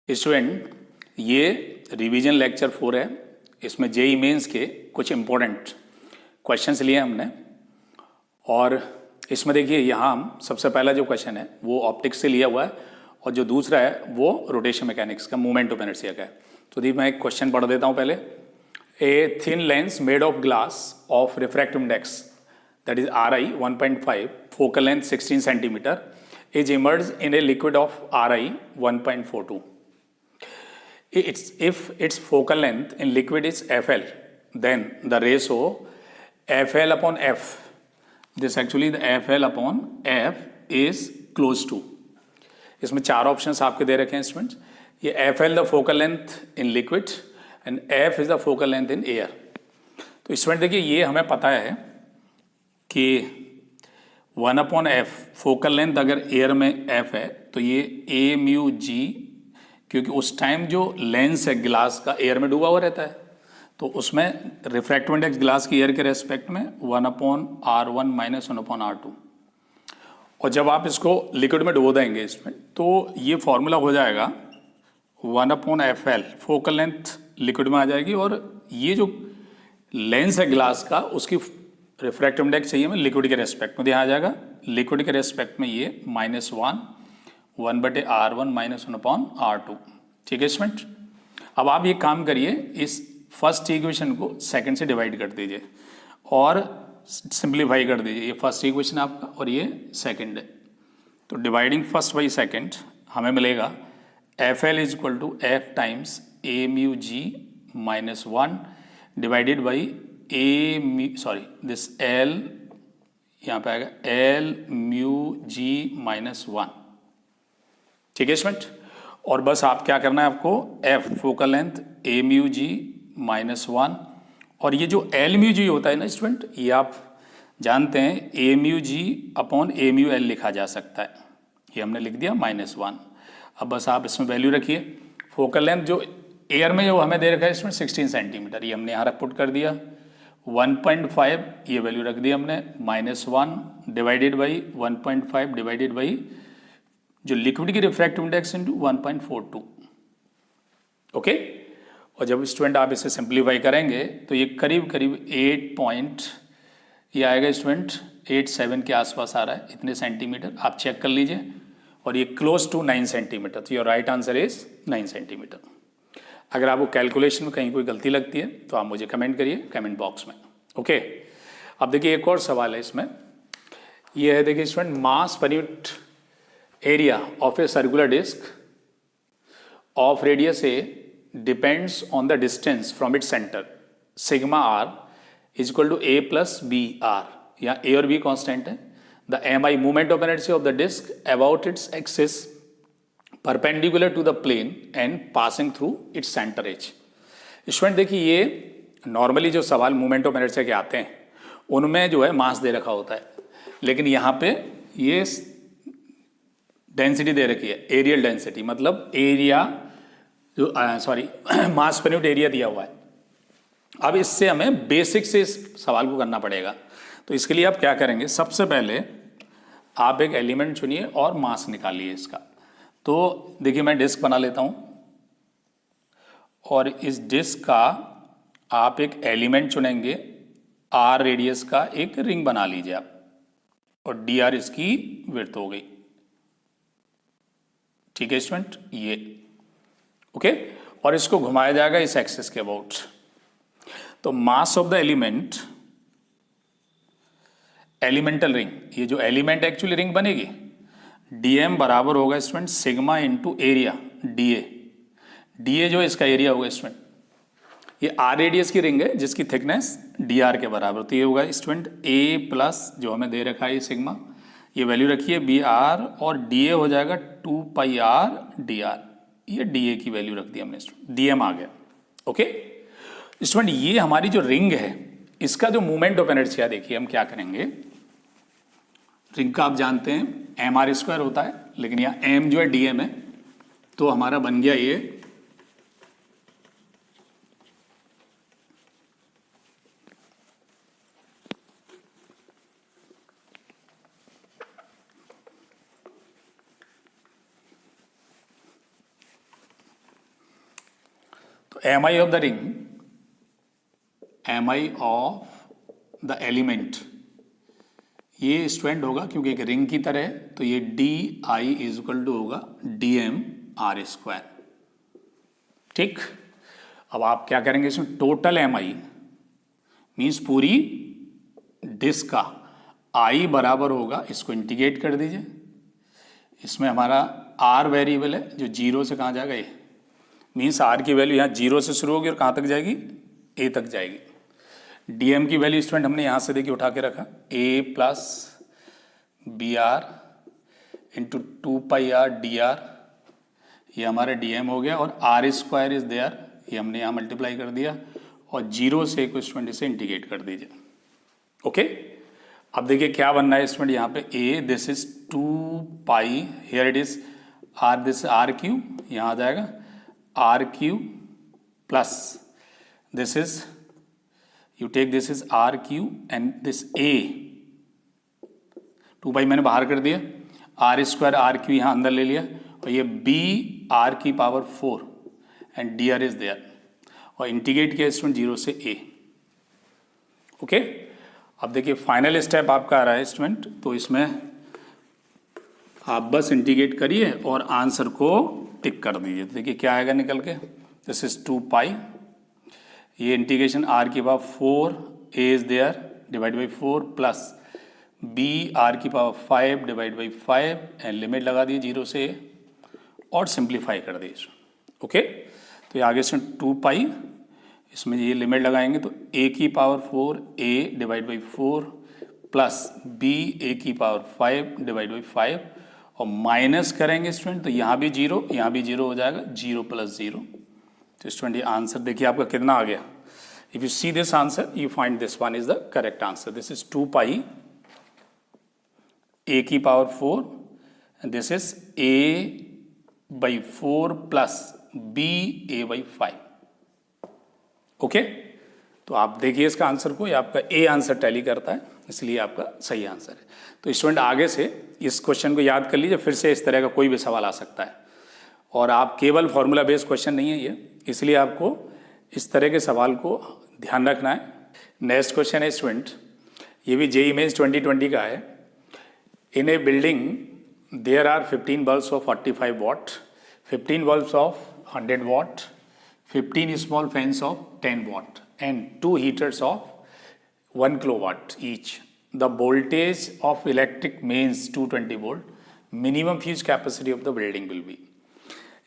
Student, ये revision lecture 4 है। इसमें जेईई मेंस के कुछ इम्पोर्टेंट क्वेश्चंस लिए हमने और इसमें देखिए यहाँ हम सबसे पहला जो क्वेश्चन है वो ऑप्टिक्स से लिया हुआ है और जो दूसरा है वो रोटेशन मैकेनिक्स का, मूवमेंट ऑफ इनर्शिया का है। तो दी मैं एक क्वेश्चन पढ़ देता हूँ पहले। A thin lens made of glass of refractive index that is Ri 1.5, focal length 16 centimeter is immersed in a liquid of Ri 1.42. If its focal length in liquid is FL, then the ratio FL upon F, this actually the FL upon F is close to. इसमें चार options आपके दे रखे हैं students. ये FL the focal length in liquid and F is the focal length in air. तो student देखिए ये हमें पता है कि 1/f फोकल लेंथ अगर एयर में f है तो ये ए म्यू जी, क्योंकि उस टाइम जो लेंस है ग्लास का एयर में डूबा हुआ रहता है तो उसमें रिफ्रैक्टिव इंडेक्स ग्लास की एयर के रेस्पेक्ट में 1/r1 माइनस 1/r2। और जब आप इसको लिक्विड में डुबो देंगे इसमें तो ये फॉर्मूला हो जाएगा 1/fl, फोकल लेंथ लिक्विड में आ जाएगी और ये जो लेंस है ग्लास का उसकी रिफ्रैक्टिव इंडेक्स चाहिए हमें लिक्विड के रेस्पेक्ट में, यहाँ आ जाएगा लिक्विड के रेस्पेक्ट में ये -1/r1 माइनस 1/r2। ठीक है स्टूडेंट, अब आप ये काम करिए, इस फर्स्ट इक्वेशन को सेकंड से डिवाइड कर दीजिए और सिंप्लीफाई कर दीजिए। ये फर्स्ट इक्वेशन आपका और ये सेकंड है। तो डिवाइडिंग फर्स्ट बाई सेकंड हमें मिलेगा FL is equal to F times A mu G minus 1 divided by this L यहाँ पे आएगा L म्यू जी माइनस 1। ठीक है स्टूडेंट, और बस आप क्या करना है आपको F फोकल लेंथ ए म्यू जी माइनस 1 और ये जो L म्यू जी होता है ना स्टूडेंट, ये आप जानते हैं ए म्यू जी अपॉन ए म्यू एल लिखा जा सकता है। ये हमने लिख दिया -1। अब बस आप इसमें वैल्यू रखिए। फोकल लेंथ जो एयर में जो हमें दे रखा है इसमें 16 सेंटीमीटर, ये हमने यहाँ पुट कर दिया। 1.5 ये वैल्यू रख दी हमने, -1 डिवाइडेड बाई 1.5 डिवाइडेड बाई जो लिक्विड की रिफ्रैक्टिव इंडेक्स इंटू 1.42। ओके, और जब स्टूडेंट आप इसे सिंप्लीफाई करेंगे तो ये करीब करीब 8 ये आएगा स्टूडेंट 87 के आसपास आ रहा है, इतने सेंटीमीटर आप चेक कर लीजिए और ये क्लोज टू 9 सेंटीमीटर। तो your right answer is 9 centimetre. अगर आपको कैलकुलेशन में कहीं कोई गलती लगती है तो आप मुझे कमेंट करिए कमेंट बॉक्स में। ओके, अब देखिए एक और सवाल है इसमें। ये है देखिए स्टूडेंट, मास पर unit area of a circular disc of radius A depends on the distance from its centre sigma R is equal to A plus B R. यहाँ ए और बी कॉन्स्टेंट है। The M I movement of energy of the disc about its axis perpendicular to the plane and passing through its centre edge. Student देखिए ये normally जो सवाल movement of inertia के आते हैं उनमें जो है मास दे रखा होता है, लेकिन यहाँ पे ये डेंसिटी दे रखी है, एरियल डेंसिटी, मतलब एरिया जो मास पर यूनिट एरिया दिया हुआ है। अब इससे हमें बेसिक से इस सवाल को करना पड़ेगा। तो इसके लिए आप क्या करेंगे, सबसे पहले आप एक एलिमेंट चुनिए और मास निकालिए इसका। तो देखिए मैं डिस्क बना लेता हूं और इस डिस्क का आप एक एलिमेंट चुनेंगे, आर रेडियस का एक रिंग बना लीजिए आप और डी आर इसकी विड्थ हो गई। ठीक है स्टूडेंट, ये ओके, और इसको घुमाया जाएगा इस एक्सिस के अबाउट। तो mass of the element, elemental ring, ये जो एलिमेंट एक्चुअली रिंग बनेगी dm बराबर होगा student sigma into area da जो इसका एरिया होगा स्टूडेंट। ये r रेडियस की रिंग है जिसकी थिकनेस dr के बराबर, तो ये होगा स्टूडेंट a प्लस जो हमें दे रखा है सिग्मा, ये वैल्यू रखिए br और da हो जाएगा 2πr dr। ये da की वैल्यू रख दी हमने, dm आ गया। ओके स्टूडेंट, ये हमारी जो रिंग है इसका जो मूवमेंट ऑफ इनर्शिया देखिए हम क्या करेंगे। रिंग का आप जानते हैं mr² होता है, लेकिन यहाँ m जो है dm है, तो हमारा बन गया ये तो M I of the ring, M I of the element, ये स्टूडेंट होगा क्योंकि एक रिंग की तरह है, तो ये D I is equal to होगा डी एम आर स्क्वायर। ठीक, अब आप क्या करेंगे इसमें, टोटल एम आई मीन्स पूरी डिस्क का आई बराबर होगा, इसको इंटीग्रेट कर दीजिए। इसमें हमारा आर वेरिएबल है जो जीरो से कहाँ जाएगा, ये मीन्स आर की वैल्यू यहाँ जीरो से शुरू होगी और कहाँ तक जाएगी, ए तक जाएगी। डीएम की वैल्यू स्टूडेंट हमने यहाँ से देखिए उठा के रखा, A plus B R into 2πr D R, ये हमारा डीएम हो गया, और आर स्क्वायर इज देयर, ये हमने यहाँ मल्टीप्लाई कर दिया, और जीरो से को स्टूडेंट इसे इंटीग्रेट कर दीजिए। ओके, अब देखिए क्या बनना है स्टूडेंट, यहाँ पे A this is 2π, here it is R, this R Q, यहाँ आ जाएगा R Q plus this is, you take this is r q and this a, 2π मैंने बाहर कर दिया, r स्क्वायर r q यहाँ अंदर ले लिया, और ये b r की power 4 and dr is there, और इंटीग्रेट किया स्टूडेंट जीरो से a। ओके, अब देखिए फाइनल स्टेप आपका आ रहा है स्टूडेंट, तो इसमें आप बस इंटीग्रेट करिए और आंसर को टिक कर दीजिए। तो देखिए क्या आएगा निकल के, दिस इज 2π, ये इंटीग्रेशन आर की power 4 A is there divide by 4 plus B R की power 5 divide by 5 and limit लगा दी जीरो से और सिंप्लीफाई कर दी। ओके, तो ये आगे से 2π, इसमें ये लिमिट लगाएंगे तो ए की power 4 A divide by 4 plus B A की पावर 5 डिवाइड बाई 5, और माइनस करेंगे स्टूडेंट तो यहाँ भी जीरो, यहाँ भी जीरो हो जाएगा, जीरो प्लस जीरो। तो स्टूडेंट ये आंसर देखिए आपका कितना आ गया। If you see this answer you find this one is the correct answer. This is 2π A की power 4 and this is A by 4 plus B A by 5। Okay, तो आप देखिए इसका आंसर को, ये आपका ए आंसर टैली करता है, इसलिए आपका सही आंसर है। तो स्टूडेंट आगे से इस क्वेश्चन को याद कर लीजिए, फिर से इस तरह का कोई भी सवाल आ सकता है, और आप केवल फॉर्मूला बेस्ड क्वेश्चन नहीं है ये, इसलिए आपको इस तरह के सवाल को ध्यान रखना है। नेक्स्ट क्वेश्चन है स्टूडेंट, ये भी जेईई मेंस 2020 का है। In a building there are 15 bulbs of 45 watt, 15 bulbs of 100 watt, 15 small fans of 10 watt and 2 heaters of 1 kilowatt each. The voltage of electric mains 220 volt, minimum fuse capacity of the building will be.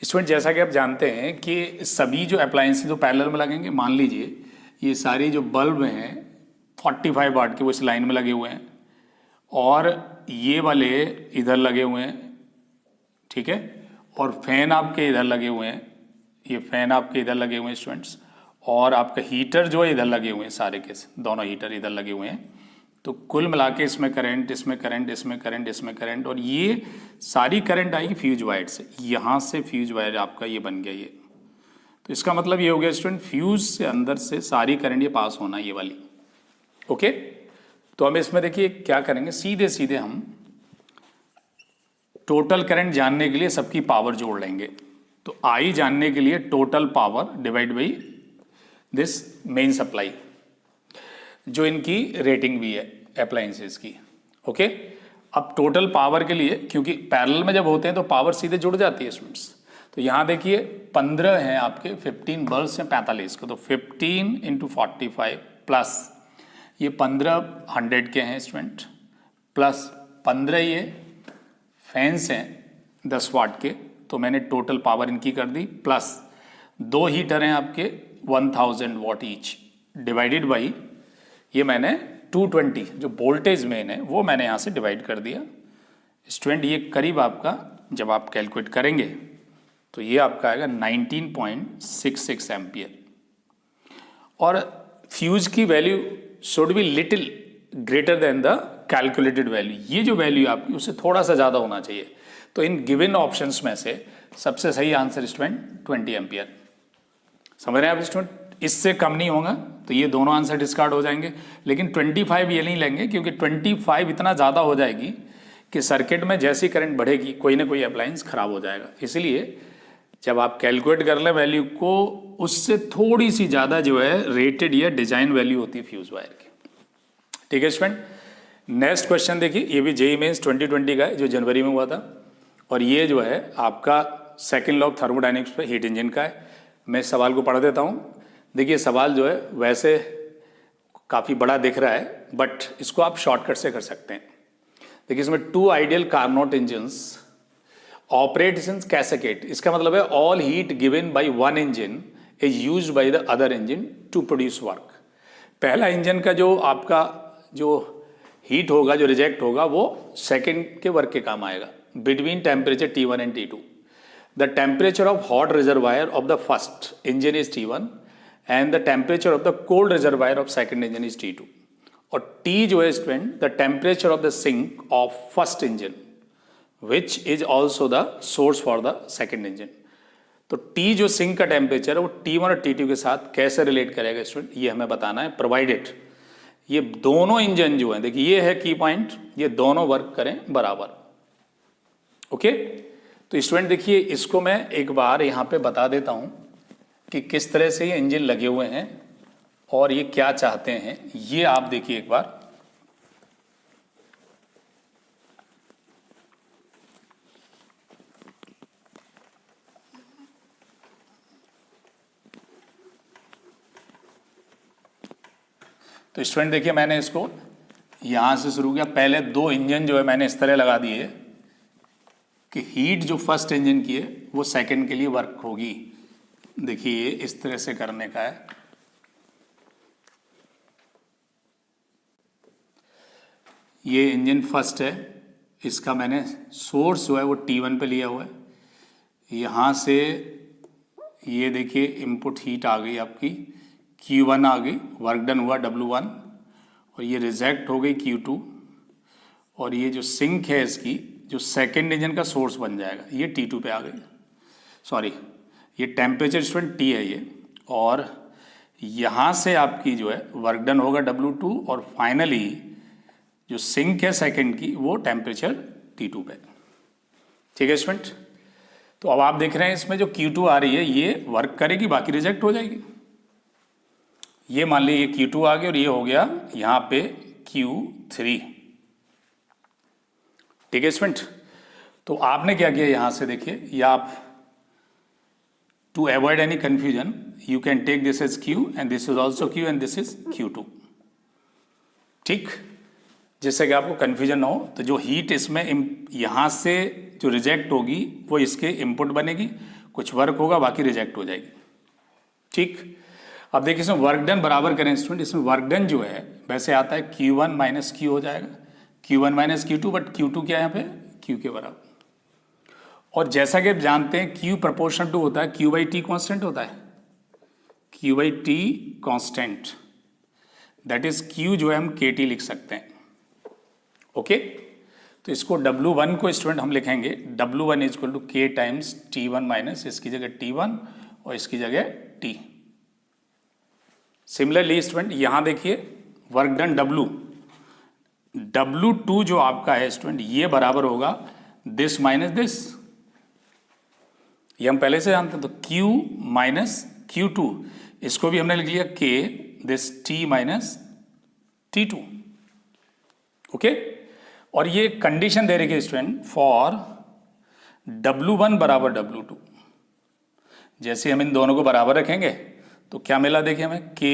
Student जैसा कि आप जानते हैं कि सभी जो appliances जो parallel में लगेंगे, मान लीजिए ये सारे जो बल्ब हैं 45 वाट के वो इस लाइन में लगे हुए हैं, और ये वाले इधर लगे हुए हैं, ठीक है, और फैन आपके इधर लगे हुए हैं, ये फैन आपके इधर लगे हुए हैं स्टूडेंट्स, और आपका हीटर जो है इधर लगे हुए हैं, सारे के दोनों हीटर इधर लगे हुए हैं। तो कुल मिला के इसमें करंट, इसमें करंट, इसमें करंट, इसमें करंट, और ये सारी करंट आएगी फ्यूज वायर से, यहाँ से फ्यूज वायर आपका ये बन गया ये। तो इसका मतलब ये हो गया स्टूडेंट, फ्यूज से अंदर से सारी करंट ये पास होना, ये वाली। ओके, तो हम इसमें देखिए क्या करेंगे, सीधे सीधे हम टोटल करंट जानने के लिए सबकी पावर जोड़ लेंगे। तो आई जानने के लिए total power divide by this main supply, जो इनकी रेटिंग भी है अप्लायंसेस की। ओके, अब टोटल पावर के लिए, क्योंकि पैरेलल में जब होते हैं तो पावर सीधे जुड़ जाती है स्टूडेंट्स, तो यहाँ देखिए 15 हैं आपके, 15 बल्ब्स हैं 45 को, तो 15 इंटू 45 प्लस ये 15 100 के हैं स्टूडेंट, प्लस 15 ये फैंस हैं 10 वाट के, तो मैंने टोटल पावर इनकी कर दी, प्लस 2 हीटर हैं आपके 1000 वाट ईच, डिवाइडेड बाई ये मैंने 220 जो वोल्टेज मेन है वो मैंने यहाँ से डिवाइड कर दिया। स्टूडेंट ये करीब आपका जब आप कैलकुलेट करेंगे तो ये आपका आएगा 19.66 एम्पियर, और फ्यूज की value should be little greater than the calculated value. ये जो वैल्यू आपकी उससे थोड़ा सा ज़्यादा होना चाहिए। तो इन गिवन ऑप्शंस में से सबसे सही आंसर स्टूडेंट 20 एम्पियर। समझ रहे हैं आप स्टूडेंट, इससे कम नहीं होगा, तो ये दोनों आंसर डिस्कार्ड हो जाएंगे। लेकिन 25 ये नहीं लेंगे, क्योंकि 25 इतना ज़्यादा हो जाएगी कि सर्किट में जैसी करंट बढ़ेगी कोई ना कोई अप्लायंस खराब हो जाएगा। इसलिए जब आप कैलकुलेट कर लें वैल्यू को, उससे थोड़ी सी ज़्यादा जो है रेटेड या डिजाइन वैल्यू होती है फ्यूज वायर की। ठीक है स्टूडेंट, नेक्स्ट क्वेश्चन देखिए, ये भी जेईई मेंस 2020 का है जो जनवरी में हुआ था, और ये जो है आपका सेकेंड लॉ ऑफ थर्मोडाइनमिक्स पे हीट इंजन का है। मैं इस सवाल को पढ़ देता हूँ। देखिए सवाल जो है वैसे काफ़ी बड़ा दिख रहा है, बट इसको आप शॉर्टकट से कर सकते हैं। देखिए इसमें 2 ideal Carnot engines operates in cascade. इसका मतलब है all heat given by one engine is used by the other engine to produce work. पहला इंजन का जो आपका जो हीट होगा, जो रिजेक्ट होगा, वो सेकंड के वर्क के काम आएगा। Between temperature T1 and T2 the temperature of hot reservoir of the first engine is T1 and the temperature of the cold reservoir of second engine is T2। और T जो है student the temperature of the sink of first engine which is also the source for the second engine. तो T जो sink का temperature है वो T1 और T2 के साथ कैसे रिलेट करेगा स्टूडेंट, ये हमें बताना है। प्रोवाइडेड ये दोनों इंजन जो हैं, देखिए ये है की पॉइंट, ये दोनों वर्क करें बराबर। ओके, तो स्टूडेंट देखिए इसको मैं एक बार यहाँ पे बता देता हूँ कि किस तरह से ये इंजन लगे हुए हैं और ये क्या चाहते हैं। ये आप देखिए एक बार, तो स्टूडेंट देखिए मैंने इसको यहां से शुरू किया। पहले 2 इंजन जो है मैंने इस तरह लगा दिए कि हीट जो फर्स्ट इंजन की है वो सेकंड के लिए वर्क होगी। देखिए इस तरह से करने का है। ये इंजन फर्स्ट है, इसका मैंने सोर्स जो है वो T1 पे लिया हुआ है। यहाँ से ये देखिए इनपुट हीट आ गई आपकी Q1 आ गई, वर्क डन हुआ W1, और ये रिजेक्ट हो गई Q2, और ये जो सिंक है इसकी जो सेकेंड इंजन का सोर्स बन जाएगा ये T2 पे आ गई। सॉरी, ये टेम्परेचर स्टूडेंट T है ये, और यहाँ से आपकी जो है वर्क डन होगा W2, और फाइनली जो सिंक है सेकेंड की वो टेम्परेचर T2 पे। ठीक है स्टूडेंट, तो अब आप देख रहे हैं इसमें जो Q2 आ रही है ये वर्क करेगी, बाकी रिजेक्ट हो जाएगी। ये मान लीजिए ये Q2 आ गया और ये हो गया यहाँ पे Q3। ठीक है स्टूडेंट, तो आपने क्या किया यहाँ से देखिए, या आप to avoid any confusion you can take this as Q and this is also Q and this is Q2। ठीक, जिससे कि आपको कंफ्यूजन ना हो। तो जो हीट इसमें यहाँ से जो रिजेक्ट होगी वो इसके इनपुट बनेगी, कुछ वर्क होगा, बाकी रिजेक्ट हो जाएगी। ठीक, अब देखिए इसमें वर्क डन बराबर करें स्टूडेंट, इसमें वर्क डन जो है वैसे आता है Q1 माइनस Q हो जाएगा, Q1 minus Q2, but Q2 क्या है यहाँ पे Q के बराबर। और जैसा कि आप जानते हैं Q प्रपोर्शनल टू होता है Q बाई T कॉन्स्टेंट होता है, Q by T constant, that is Q जो है हम KT लिख सकते हैं। ओके, तो इसको W1 को स्टूडेंट हम लिखेंगे W1 is equal to K times T1 minus इसकी जगह T1 और इसकी जगह T। सिमिलरली स्टूडेंट यहाँ देखिए वर्क डन W2 जो आपका है स्टूडेंट ये बराबर होगा दिस माइनस दिस, ये हम पहले से जानते हैं। तो Q माइनस Q2, इसको भी हमने लिख लिया K this T minus T2। Okay, और ये कंडीशन दे रही है स्टूडेंट फॉर W1 बराबर W2। जैसे हम इन दोनों को बराबर रखेंगे तो क्या मिला देखिए हमें, K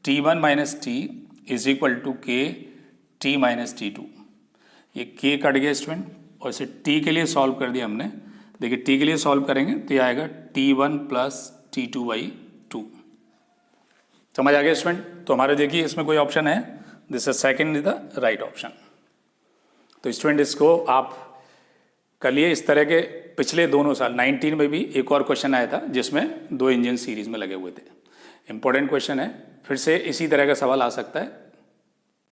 T1 minus T is equal to K T minus T2। ये K कट गया स्टूडेंट और इसे T के लिए सॉल्व कर दिया हमने। देखिए T के लिए सॉल्व करेंगे तो ये आएगा T1 प्लस T2 बाई 2। समझ आ गया स्टूडेंट। तो हमारे देखिए इसमें कोई ऑप्शन है, this is second is the right option. तो स्टूडेंट इसको आप कर लिए इस तरह के। पिछले दोनों साल 19 में भी एक और क्वेश्चन आया था जिसमें 2 इंजन सीरीज में लगे हुए थे। इंपॉर्टेंट क्वेश्चन है, फिर से इसी तरह का सवाल आ सकता है।